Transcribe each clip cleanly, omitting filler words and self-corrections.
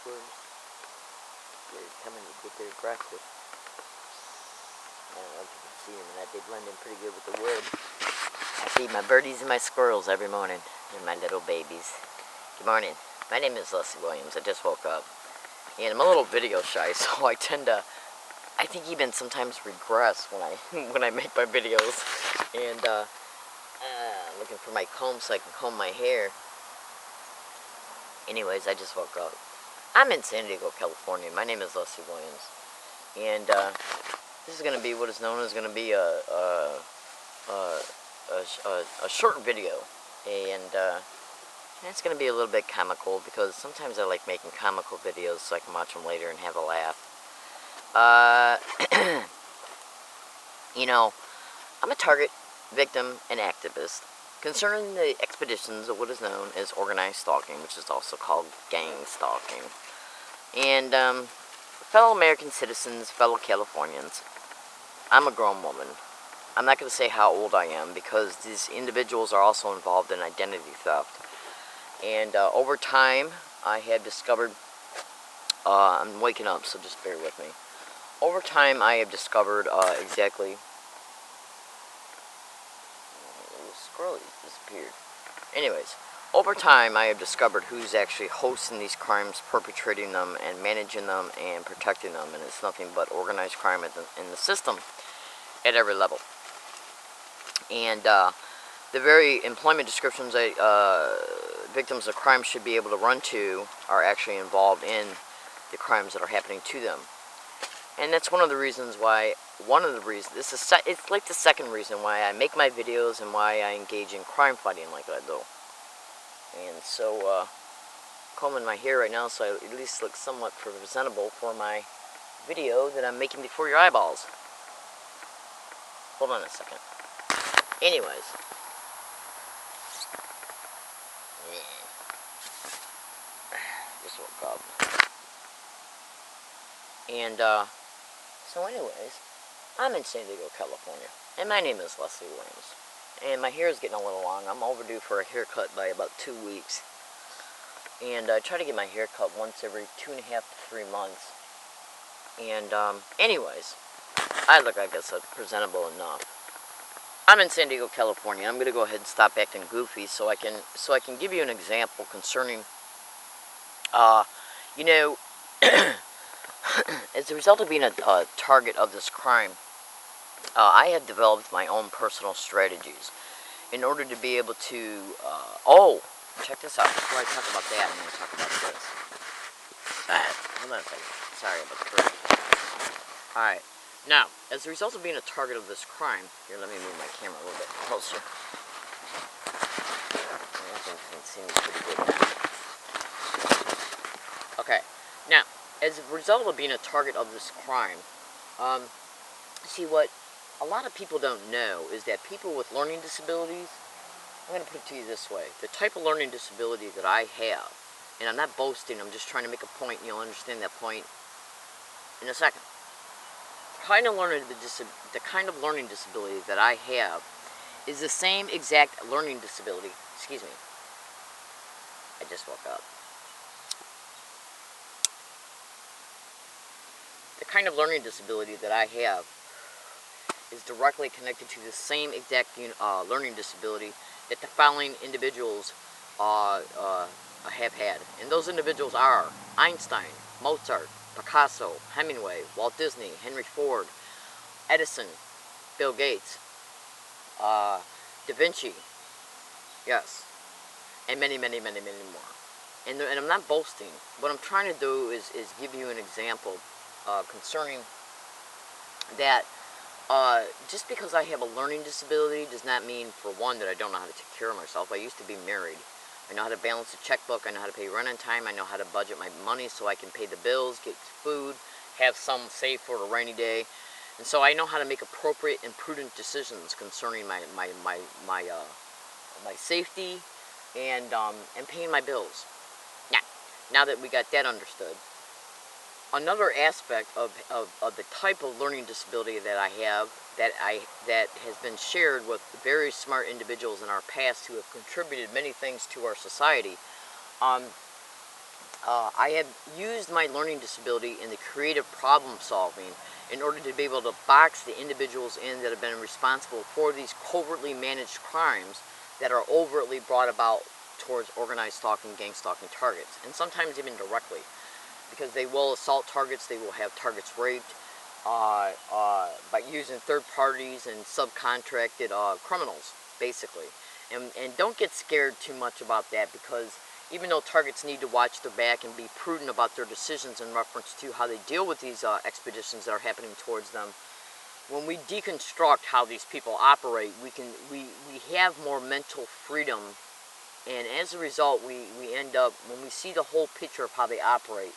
squirrels. They're coming to get their breakfast. I don't know if you can see them or not. They blend in pretty good with the wood. I feed my birdies and my squirrels every morning. They're my little babies. Good morning. My name is Leslie Williams. I just woke up. And I'm a little video shy, so I tend to, I think even sometimes regress when I make my videos. And I'm looking for my comb so I can comb my hair. Anyways, I just woke up. I'm in San Diego, California. My name is Leslie Williams. And this is going to be what is known as going to be a short video. And it's going to be a little bit comical because sometimes I like making comical videos so I can watch them later and have a laugh. You know, I'm a target, victim, and activist concerning the expeditions of what is known as organized stalking, which is also called gang stalking. And fellow American citizens, fellow Californians, I'm a grown woman. I'm not going to say how old I am because these individuals are also involved in identity theft. And over time, I have discovered, I'm waking up, so just bear with me. Over time, I have discovered exactly, the squirrel disappeared. Anyways, over time, I have discovered who's actually hosting these crimes, perpetrating them, and managing them, and protecting them. And it's nothing but organized crime in the system at every level. And the very employment descriptions victims of crime should be able to run to are actually involved in the crimes that are happening to them. And that's one of the reasons why, it's like the second reason why I make my videos and why I engage in crime fighting like I do. And so, combing my hair right now so I at least look somewhat presentable for my video that I'm making before your eyeballs. Hold on a second. Anyways. Just woke up. And, so anyways, I'm in San Diego, California. And my name is Leslie Williams. And my hair is getting a little long. I'm overdue for a haircut by about 2 weeks. And I try to get my hair cut once every 2.5 to 3 months. And, anyways, I look like it's presentable enough. I'm in San Diego, California. I'm going to go ahead and stop acting goofy so I can give you an example concerning, you know, as a result of being a target of this crime, I have developed my own personal strategies in order to be able to, oh, check this out. Before I talk about that, I'm going to talk about this. Hold on a second. Sorry about the break. Alright. Now, as a result of being a target of this crime, here, let me move my camera a little bit closer. I think you can see me pretty good now. Okay. Now, as a result of being a target of this crime, see, what a lot of people don't know is that people with learning disabilities, I'm going to put it to you this way, the type of learning disability that I have, and I'm not boasting, I'm just trying to make a point, and you'll understand that point in a second. The kind of learning disability that I have is the same exact learning disability, excuse me, I just woke up. The kind of learning disability that I have is directly connected to the same exact learning disability that the following individuals have had. And those individuals are Einstein, Mozart, Picasso, Hemingway, Walt Disney, Henry Ford, Edison, Bill Gates, Da Vinci, yes, and many, many, many, many more. And I'm not boasting. What I'm trying to do is give you an example concerning that just because I have a learning disability does not mean, for one, that I don't know how to take care of myself. I used to be married. I know how to balance a checkbook. I know how to pay rent on time. I know how to budget my money so I can pay the bills, get food, have some saved for a rainy day. And so I know how to make appropriate and prudent decisions concerning my safety and paying my bills. Now that we got that understood, another aspect of the type of learning disability that I have that has been shared with very smart individuals in our past who have contributed many things to our society I have used my learning disability in the creative problem solving in order to be able to box the individuals in that have been responsible for these covertly managed crimes that are overtly brought about towards organized stalking, gang stalking targets, and sometimes even directly, because they will assault targets, they will have targets raped by using third parties and subcontracted criminals, basically. And don't get scared too much about that, because even though targets need to watch their back and be prudent about their decisions in reference to how they deal with these expeditions that are happening towards them, when we deconstruct how these people operate, we have more mental freedom, and as a result, we end up, when we see the whole picture of how they operate,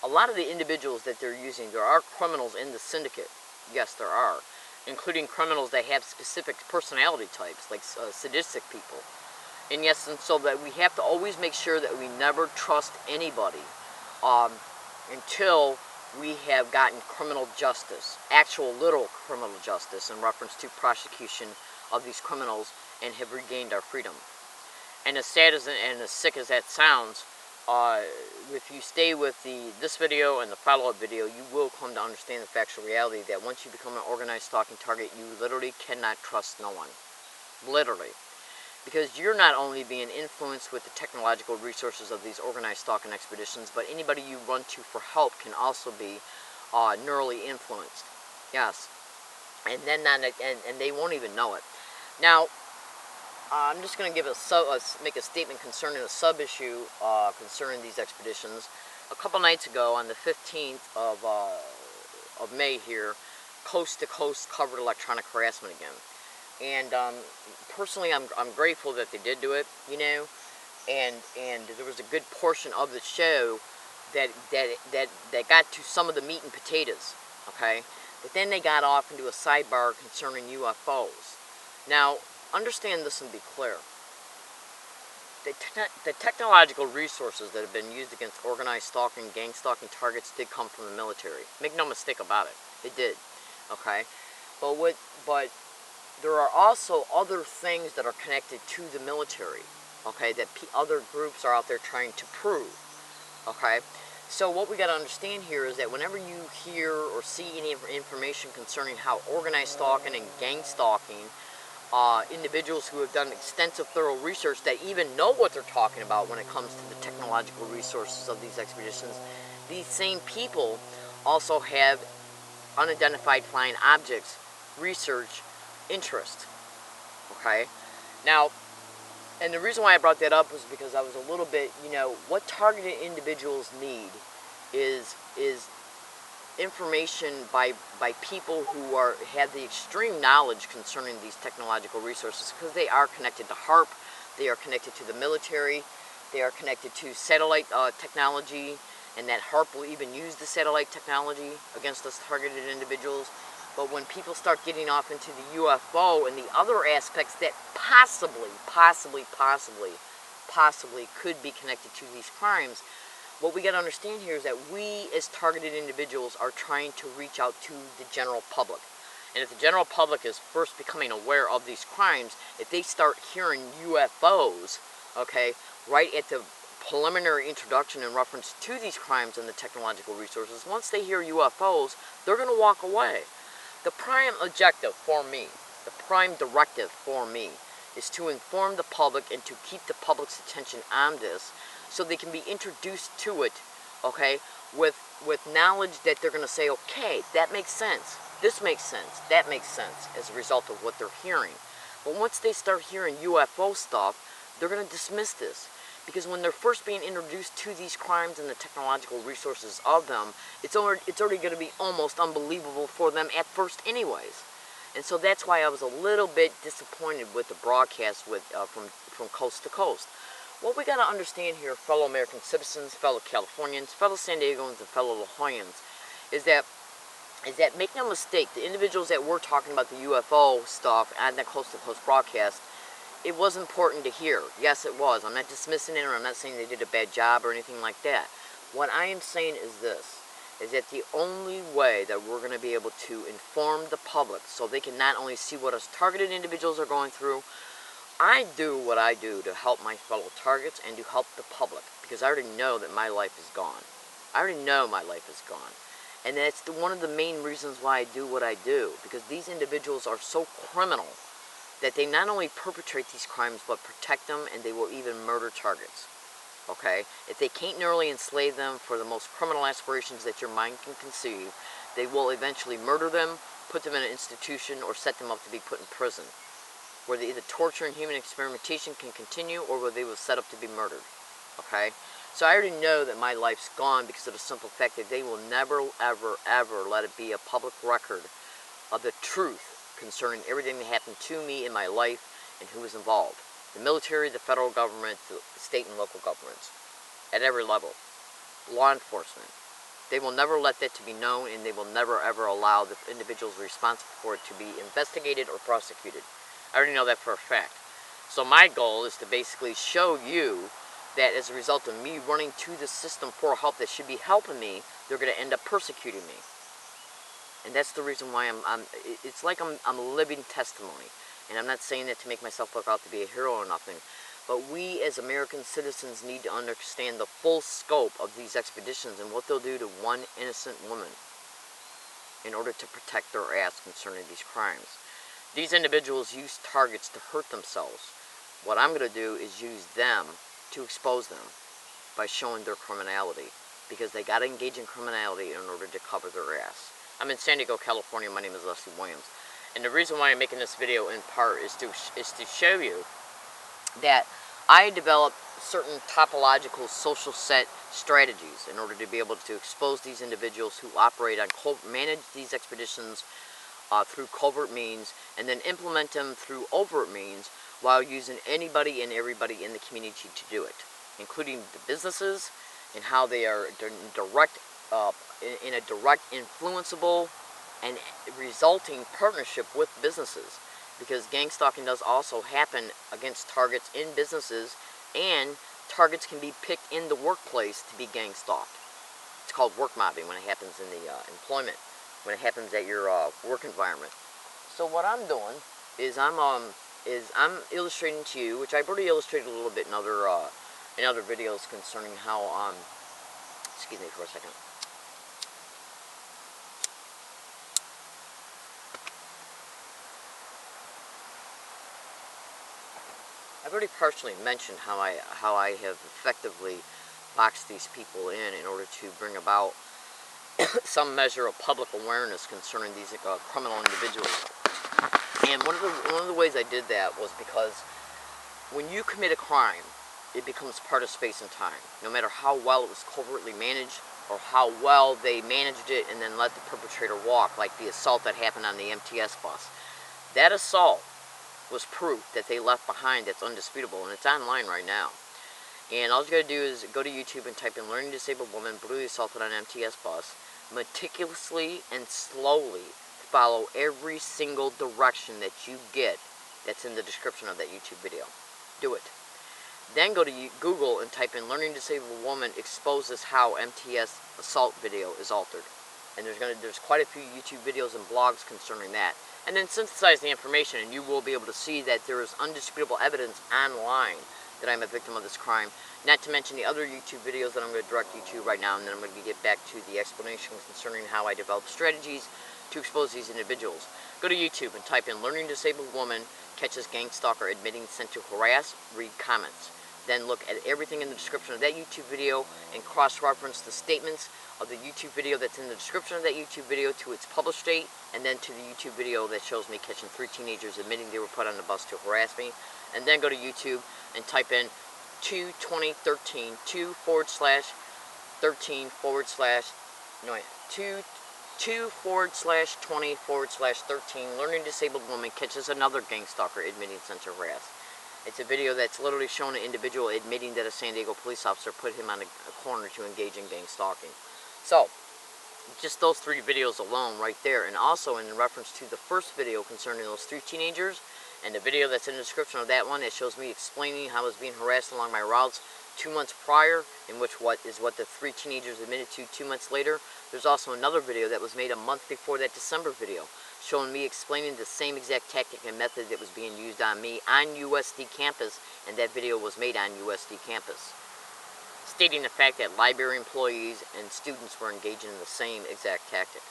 a lot of the individuals that they're using, there are criminals in the syndicate. Yes, there are, including criminals that have specific personality types, like sadistic people. And yes, and so that we have to always make sure that we never trust anybody until we have gotten criminal justice, actual literal criminal justice in reference to prosecution of these criminals, and have regained our freedom. And as sad as and as sick as that sounds, if you stay with this video and the follow-up video, you will come to understand the factual reality that once you become an organized stalking target, you literally cannot trust no one. Literally. Because you're not only being influenced with the technological resources of these organized stalking expeditions, but anybody you run to for help can also be neurally influenced. Yes. And then and they won't even know it. Now, I'm just going to give make a statement concerning a sub-issue concerning these expeditions. A couple nights ago, on the 15th of May here, Coast to Coast covered electronic harassment again. And personally, I'm grateful that they did do it, you know, and there was a good portion of the show that got to some of the meat and potatoes, okay? But then they got off into a sidebar concerning UFOs. Now, understand this and be clear. The technological resources that have been used against organized stalking, gang stalking targets did come from the military. Make no mistake about it. It did, okay? But there are also other things that are connected to the military, okay, that other groups are out there trying to prove, okay? So what we got to understand here is that whenever you hear or see any information concerning how organized stalking and gang stalking, individuals who have done extensive thorough research that even know what they're talking about when it comes to the technological resources of these expeditions, these same people also have unidentified flying objects research interest, okay? Now, and the reason why I brought that up was because I was a little bit, you know, what targeted individuals need is information by people who have the extreme knowledge concerning these technological resources, because they are connected to HARP, they are connected to the military, they are connected to satellite technology, and that HARP will even use the satellite technology against those targeted individuals. But when people start getting off into the UFO and the other aspects that possibly could be connected to these crimes, what we got to understand here is that we as targeted individuals are trying to reach out to the general public. And if the general public is first becoming aware of these crimes, if they start hearing UFOs, okay, right at the preliminary introduction in reference to these crimes and the technological resources, once they hear UFOs, they're going to walk away. The prime objective for me, the prime directive for me, is to inform the public and to keep the public's attention on this so they can be introduced to it, okay, with knowledge that they're going to say, okay, that makes sense, this makes sense, that makes sense, as a result of what they're hearing. But once they start hearing UFO stuff, they're going to dismiss this. Because when they're first being introduced to these crimes and the technological resources of them, it's already going to be almost unbelievable for them at first anyways. And so that's why I was a little bit disappointed with the broadcast from Coast to Coast. What we got to understand here, fellow American citizens, fellow Californians, fellow San Diegans, and fellow La Jollans, is that make no mistake, the individuals that were talking about the UFO stuff and the Coast to Coast broadcast, it was important to hear. Yes, it was. I'm not dismissing it, or I'm not saying they did a bad job or anything like that. What I am saying is this, is that the only way that we're going to be able to inform the public so they can not only see what us targeted individuals are going through, I do what I do to help my fellow targets and to help the public, because I already know that my life is gone. I already know my life is gone. And that's one of the main reasons why I do what I do, because these individuals are so criminal that they not only perpetrate these crimes, but protect them, and they will even murder targets. Okay? If they can't nearly enslave them for the most criminal aspirations that your mind can conceive, they will eventually murder them, put them in an institution, or set them up to be put in prison, where either torture and human experimentation can continue, or where they will set up to be murdered. Okay? So I already know that my life's gone because of the simple fact that they will never, ever, ever let it be a public record of the truth concerning everything that happened to me in my life and who was involved. The military, the federal government, the state and local governments, at every level. Law enforcement. They will never let that to be known, and they will never ever allow the individuals responsible for it to be investigated or prosecuted. I already know that for a fact. So my goal is to basically show you that as a result of me running to the system for help that should be helping me, they're going to end up persecuting me. And that's the reason why it's like I'm a living testimony. And I'm not saying that to make myself look out to be a hero or nothing. But we as American citizens need to understand the full scope of these expeditions and what they'll do to one innocent woman in order to protect their ass concerning these crimes. These individuals use targets to hurt themselves. What I'm going to do is use them to expose them by showing their criminality, because they got to engage in criminality in order to cover their ass. I'm in San Diego, California. My name is Leslie Williams. And the reason why I'm making this video in part is to show you that I developed certain topological social set strategies in order to be able to expose these individuals who operate on manage these expeditions through covert means, and then implement them through overt means while using anybody and everybody in the community to do it, including the businesses and how they are in a direct influenceable and resulting partnership with businesses, because gang stalking does also happen against targets in businesses, and targets can be picked in the workplace to be gang stalked. It's called work mobbing when it happens in the employment, when it happens at your work environment. So what I'm doing is I'm illustrating to you, which I've already illustrated a little bit in other videos concerning how excuse me for a second. I've already partially mentioned how I have effectively boxed these people in order to bring about some measure of public awareness concerning these criminal individuals. And one of the ways I did that was because when you commit a crime, it becomes part of space and time. No matter how well it was covertly managed, or how well they managed it and then let the perpetrator walk, like the assault that happened on the MTS bus. That assault was proof that they left behind that's undisputable, and it's online right now. And all you gotta do is go to YouTube and type in "learning disabled woman brutally assaulted on MTS bus." Meticulously and slowly follow every single direction that you get that's in the description of that YouTube video. Do it. Then go to Google and type in "learning disabled woman exposes how MTS assault video is altered." And there's quite a few YouTube videos and blogs concerning that. And then synthesize the information, and you will be able to see that there is undisputable evidence online that I'm a victim of this crime. Not to mention the other YouTube videos that I'm going to direct you to right now, and then I'm going to get back to the explanation concerning how I develop strategies to expose these individuals. Go to YouTube and type in "learning disabled woman catches gang stalker admitting sent to harass," read comments. Then look at everything in the description of that YouTube video and cross-reference the statements of the YouTube video that's in the description of that YouTube video to its published date, and then to the YouTube video that shows me catching 3 teenagers admitting they were put on the bus to harass me. And then go to YouTube and type in 2/2013 2/20/13 learning disabled woman catches another gang stalker admitting sent to harass. It's a video that's literally showing an individual admitting that a San Diego police officer put him on a corner to engage in gang stalking. So, just those 3 videos alone right there, and also in reference to the first video concerning those 3 teenagers, and the video that's in the description of that one that shows me explaining how I was being harassed along my routes 2 months prior, in which what the 3 teenagers admitted to 2 months later. There's also another video that was made a month before that December video, showing me explaining the same exact tactic and method that was being used on me on USD campus, and that video was made on USD campus, stating the fact that library employees and students were engaging in the same exact tactic.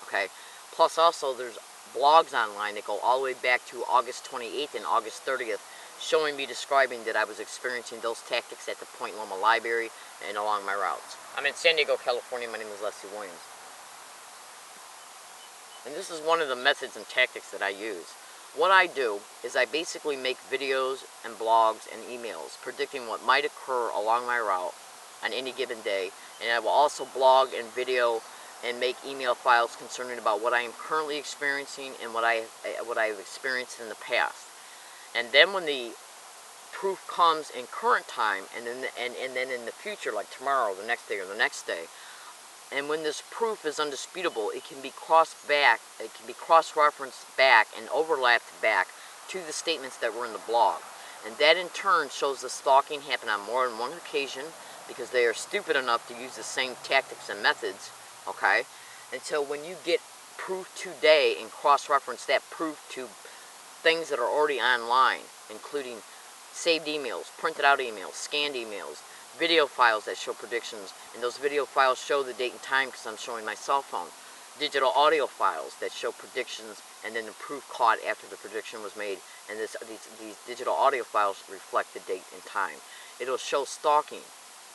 Okay. Plus also there's blogs online that go all the way back to August 28th and August 30th, showing me describing that I was experiencing those tactics at the Point Loma Library and along my routes. I'm in San Diego, California. My name is Leslie Williams. And this is one of the methods and tactics that I use. What I do is I basically make videos and blogs and emails predicting what might occur along my route on any given day, and I will also blog and video and make email files concerning about what I am currently experiencing and what I've experienced in the past. And then when the proof comes in current time, and then in the future, like tomorrow, the next day, or the next day, and when this proof is undisputable, it can be cross-referenced back and overlapped back to the statements that were in the blog. And that in turn shows the stalking happened on more than one occasion, because they are stupid enough to use the same tactics and methods, okay? And so when you get proof today and cross-reference that proof to things that are already online, including saved emails, printed out emails, scanned emails, video files that show predictions, and those video files show the date and time because I'm showing my cell phone, digital audio files that show predictions, and then the proof caught after the prediction was made, and these digital audio files reflect the date and time. It'll show stalking,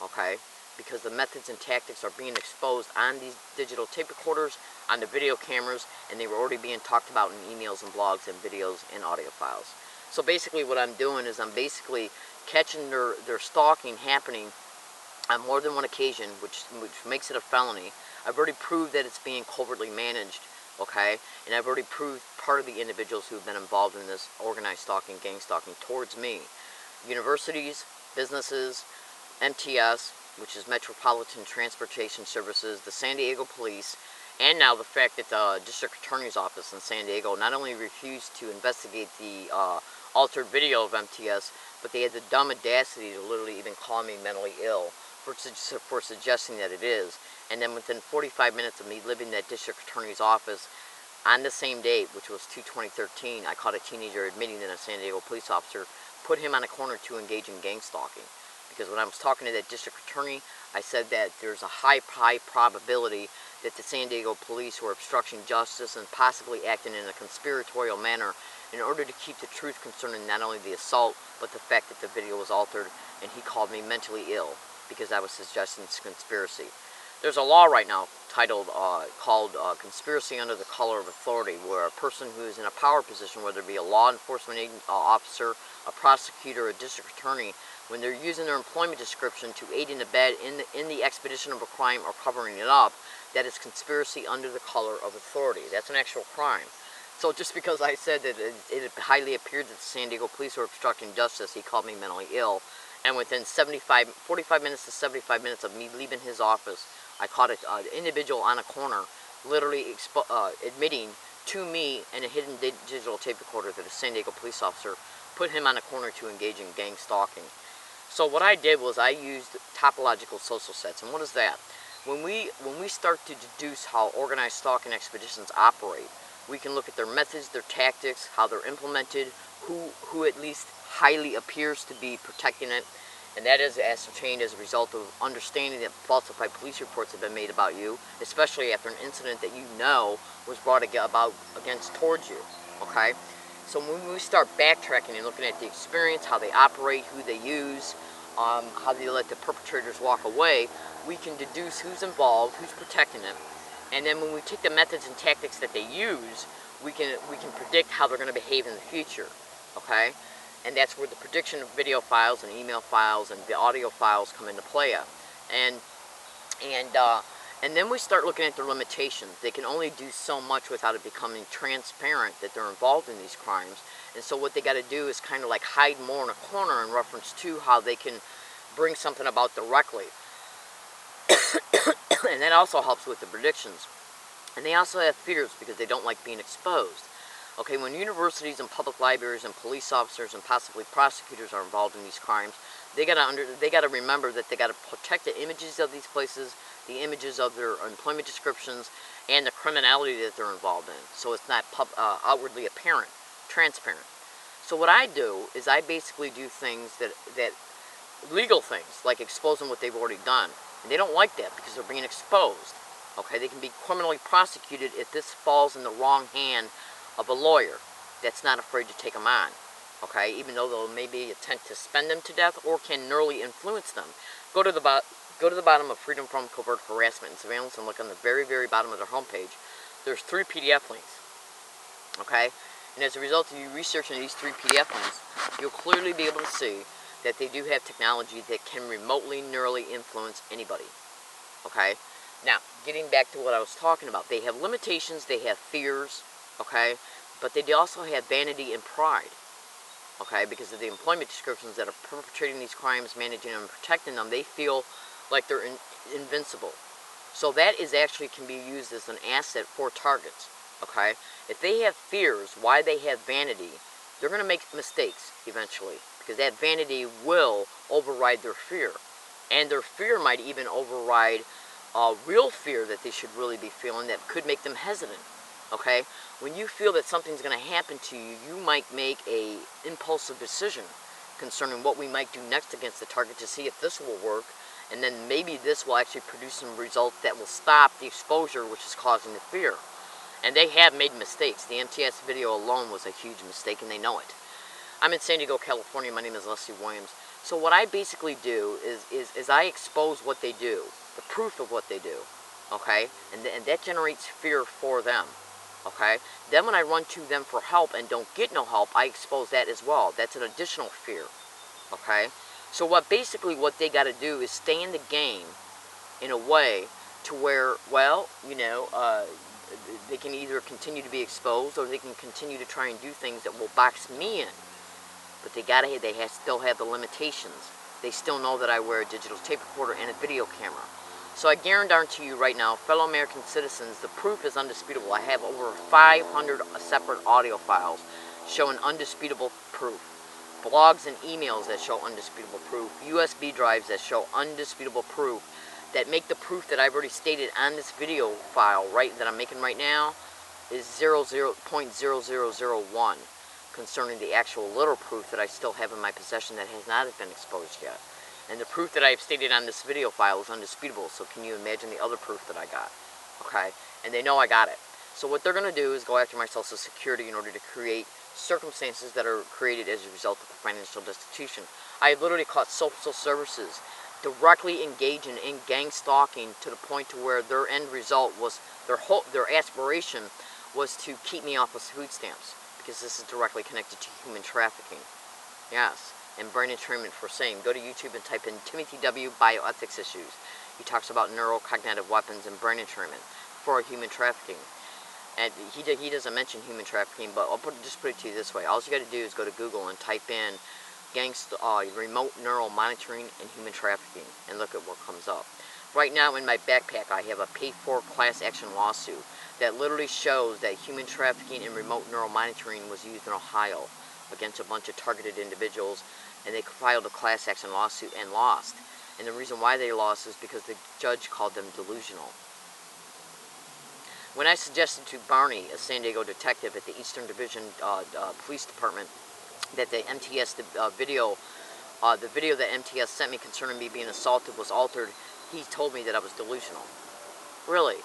okay, because the methods and tactics are being exposed on these digital tape recorders, on the video cameras, and they were already being talked about in emails and blogs and videos and audio files. So basically what I'm doing is I'm basically catching their stalking happening on more than one occasion, which makes it a felony. I've already proved that it's being covertly managed, okay, and I've already proved part of the individuals who have been involved in this organized stalking, gang stalking towards me. Universities, businesses, MTS, which is Metropolitan Transportation Services, the San Diego Police, and now the fact that the District Attorney's Office in San Diego not only refused to investigate the altered video of MTS, but they had the dumb audacity to literally even call me mentally ill for suggesting that it is. And then within 45 minutes of me leaving that District Attorney's Office, on the same date, which was 2/2013, I caught a teenager admitting that a San Diego police officer put him on a corner to engage in gang stalking. Because when I was talking to that district attorney, I said that there's a high probability that the San Diego police were obstructing justice and possibly acting in a conspiratorial manner in order to keep the truth concerning not only the assault, but the fact that the video was altered, and he called me mentally ill because I was suggesting it's conspiracy. There's a law right now titled, called Conspiracy Under the Color of Authority, where a person who is in a power position, whether it be a law enforcement officer, a prosecutor, a district attorney, when they're using their employment description to aid and abet in the expedition of a crime or covering it up, that is conspiracy under the color of authority. That's an actual crime. So just because I said that it highly appeared that the San Diego police were obstructing justice, he called me mentally ill. And within 45 minutes to 75 minutes of me leaving his office, I caught an individual on a corner literally admitting to me and a hidden digital tape recorder that a San Diego police officer put him on a corner to engage in gang stalking. So what I did was I used topological social sets. And what is that? When we start to deduce how organized stalking expeditions operate, we can look at their methods, their tactics, how they're implemented, who at least highly appears to be protecting it, and that is ascertained as a result of understanding that falsified police reports have been made about you, especially after an incident that you know was brought about against towards you, okay? So when we start backtracking and looking at the experience, how they operate, who they use, how they let the perpetrators walk away, we can deduce who's involved, who's protecting it, and then when we take the methods and tactics that they use, we can predict how they're going to behave in the future, okay? And that's where the prediction of video files and email files and the audio files come into play. And then we start looking at their limitations. They can only do so much without it becoming transparent that they're involved in these crimes. And so what they got to do is kind of like hide more in a corner in reference to how they can bring something about directly. And that also helps with the predictions. And they also have fears because they don't like being exposed. Okay, when universities and public libraries and police officers and possibly prosecutors are involved in these crimes, they gotta remember that they gotta protect the images of these places, the images of their employment descriptions, and the criminality that they're involved in, so it's not outwardly apparent, transparent. So what I do is I basically do things that legal things, like exposing what they've already done. And they don't like that because they're being exposed. Okay, they can be criminally prosecuted if this falls in the wrong hand of a lawyer that's not afraid to take them on. Okay, even though they'll maybe attempt to spend them to death or can nearly influence them. Go to the bottom of Freedom from Covert Harassment and Surveillance and look on the very, very bottom of their homepage. There's 3 PDF links. Okay, and as a result of you researching these 3 PDF links, you'll clearly be able to see that they do have technology that can remotely neurally influence anybody. Okay, now getting back to what I was talking about, they have limitations, they have fears, okay, but they also have vanity and pride. Okay, because of the employment descriptions that are perpetrating these crimes, managing them, and protecting them, they feel like they're invincible. So that is actually can be used as an asset for targets. Okay, if they have fears, why they have vanity, they're going to make mistakes eventually, because that vanity will override their fear, and their fear might even override real fear that they should really be feeling that could make them hesitant. Okay, when you feel that something's going to happen to you, you might make a impulsive decision concerning what we might do next against the target to see if this will work, and then maybe this will actually produce some results that will stop the exposure which is causing the fear. And they have made mistakes. The MTS video alone was a huge mistake, and they know it. I'm in San Diego, California. My name is Leslie Williams. So what I basically do is I expose what they do, the proof of what they do, okay? And that generates fear for them. Okay, then when I run to them for help and don't get no help, I expose that as well. That's an additional fear. Okay, so what they got to do is stay in the game in a way to where, well, you know, they can either continue to be exposed or they can continue to try and do things that will box me in. But they still have the limitations. They still know that I wear a digital tape recorder and a video camera. So I guarantee you right now, fellow American citizens, the proof is undisputable. I have over 500 separate audio files showing undisputable proof. Blogs and emails that show undisputable proof. USB drives that show undisputable proof. That make the proof that I've already stated on this video file that I'm making right now is 0.0001 concerning the actual literal proof that I still have in my possession that has not been exposed yet. And the proof that I've stated on this video file is undisputable, so can you imagine the other proof that I got? Okay, and they know I got it. So what they're going to do is go after my Social Security in order to create circumstances that are created as a result of the financial destitution. I have literally caught social services directly engaging in gang stalking to the point to where their end result was, their aspiration was to keep me off of food stamps, because this is directly connected to human trafficking. Yes. And brain entrainment for same. Go to YouTube and type in Timothy W. Bioethics Issues. He talks about neurocognitive weapons and brain entrainment for human trafficking. And he doesn't mention human trafficking, but I'll just put it to you this way. All you got to do is go to Google and type in remote neural monitoring and human trafficking and look at what comes up. Right now in my backpack I have a paid-for class action lawsuit that literally shows that human trafficking and remote neural monitoring was used in Ohio against a bunch of targeted individuals, and they filed a class action lawsuit and lost. And the reason why they lost is because the judge called them delusional. When I suggested to Barney, a San Diego detective at the Eastern Division Police Department, that the MTS the video that MTS sent me concerning me being assaulted was altered, he told me that I was delusional. Really?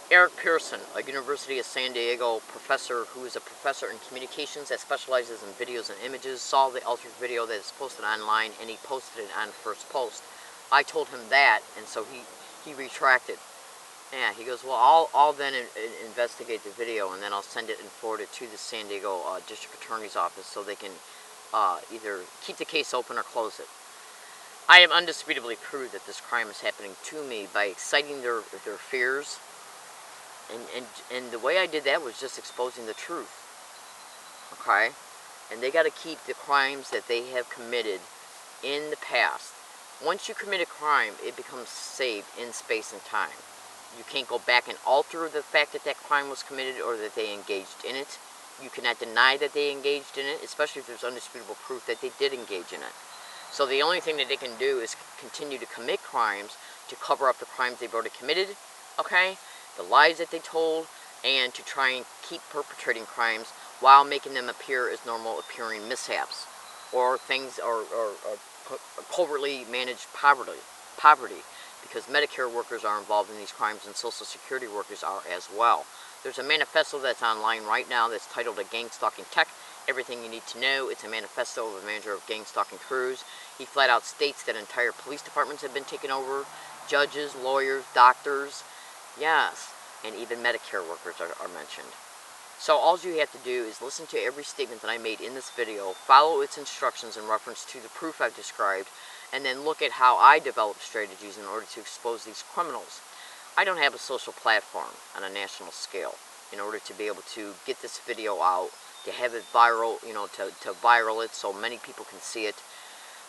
Eric Pearson, a University of San Diego professor who is a professor in communications that specializes in videos and images, saw the altered video that is posted online, and he posted it on First Post. I told him that, and so he retracted. Yeah, he goes, well, I'll then investigate the video, and then I'll send it and forward it to the San Diego District Attorney's Office so they can either keep the case open or close it. I have undisputably proved that this crime is happening to me by exciting their fears. And the way I did that was just exposing the truth. Okay? And they got to keep the crimes that they have committed in the past. Once you commit a crime, it becomes saved in space and time. You can't go back and alter the fact that that crime was committed or that they engaged in it. You cannot deny that they engaged in it, especially if there's undisputable proof that they did engage in it. So the only thing that they can do is continue to commit crimes to cover up the crimes they've already committed, okay, the lies that they told, and to try and keep perpetrating crimes while making them appear as normal appearing mishaps or things or covertly managed poverty, because Medicare workers are involved in these crimes and Social Security workers are as well. There's a manifesto that's online right now that's titled A Gang Stalking Tech, Everything You Need to Know. It's a manifesto of a manager of gang stalking crews. He flat out states that entire police departments have been taken over, judges, lawyers, doctors, yes, and even Medicare workers are mentioned. So all you have to do is listen to every statement that I made in this video, follow its instructions in reference to the proof I've described, and then look at how I develop strategies in order to expose these criminals. I don't have a social platform on a national scale in order to be able to get this video out, to have it viral, you know, to viral it so many people can see it.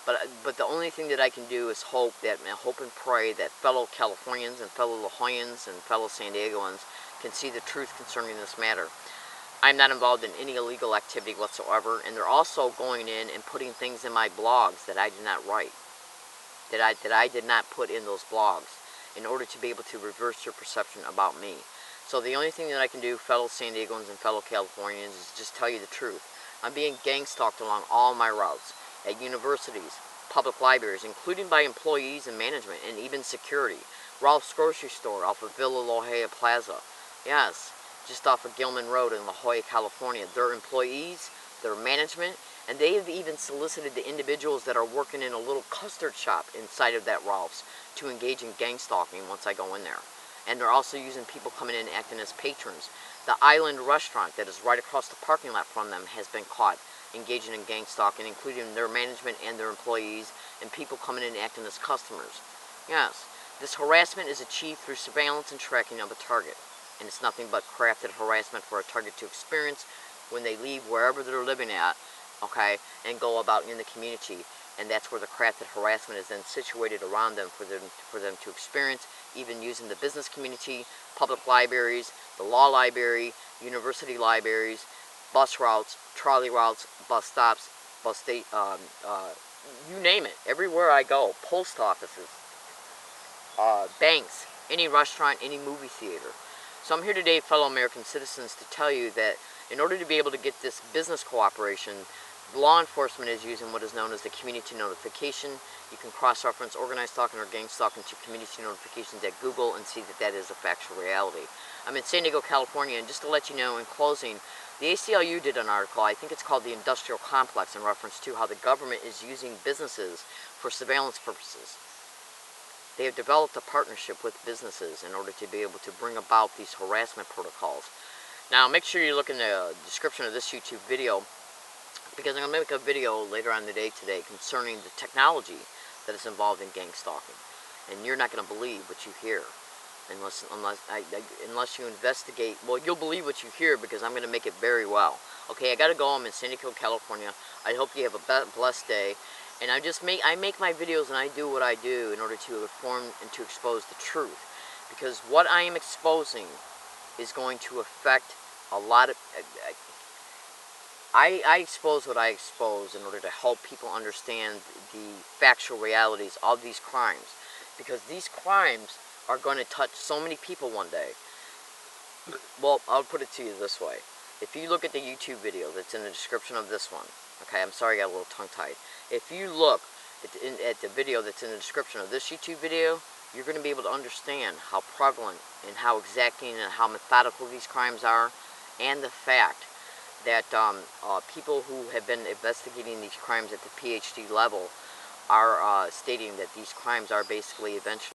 But the only thing that I can do is hope and pray that fellow Californians and fellow La Jollans and fellow San Diegoans can see the truth concerning this matter. I'm not involved in any illegal activity whatsoever, and they're also going in and putting things in my blogs that I did not write, that I did not put in those blogs, in order to be able to reverse your perception about me. So the only thing that I can do, fellow San Diegans and fellow Californians, is just tell you the truth. I'm being gang stalked along all my routes, at universities, public libraries, including by employees and management, and even security. Ralph's grocery store off of Villa La Jolla Plaza. Yes, just off of Gilman Road in La Jolla, California. Their employees, their management, and they have even solicited the individuals that are working in a little custard shop inside of that Ralph's to engage in gang stalking once I go in there. And they're also using people coming in acting as patrons. The Island restaurant that is right across the parking lot from them has been caught engaging in gang stalking, including their management and their employees, and people coming in acting as customers. Yes, this harassment is achieved through surveillance and tracking of a target. And it's nothing but crafted harassment for a target to experience when they leave wherever they're living at, okay, and go about in the community. And that's where the crafted harassment is then situated around them for them to experience, even using the business community, public libraries, the law library, university libraries, bus routes, trolley routes, bus stops, you name it. Everywhere I go, post offices, banks, any restaurant, any movie theater. So I'm here today, fellow American citizens, to tell you that in order to be able to get this business cooperation, law enforcement is using what is known as the community notification. You can cross-reference organized stalking or gang stalking to community notifications at Google and see that that is a factual reality. I'm in San Diego, California, and just to let you know in closing, the ACLU did an article, I think it's called The Industrial Complex, in reference to how the government is using businesses for surveillance purposes. They have developed a partnership with businesses in order to be able to bring about these harassment protocols. Now, make sure you look in the description of this YouTube video, because I'm going to make a video later on today concerning the technology that is involved in gang stalking. And you're not going to believe what you hear unless you investigate. Well, you'll believe what you hear because I'm going to make it very well. Okay, I got to go. I'm in San Diego, California. I hope you have a blessed day. And I make my videos and I do what I do in order to inform and to expose the truth. Because what I am exposing is going to affect a lot of... I expose what I expose in order to help people understand the factual realities of these crimes. Because these crimes are going to touch so many people one day. Well, I'll put it to you this way. If you look at the YouTube video that's in the description of this one, okay, I'm sorry I got a little tongue-tied. If you look at the video that's in the description of this YouTube video, you're going to be able to understand how prevalent and how exacting and how methodical these crimes are, and the fact that people who have been investigating these crimes at the PhD level are stating that these crimes are basically eventually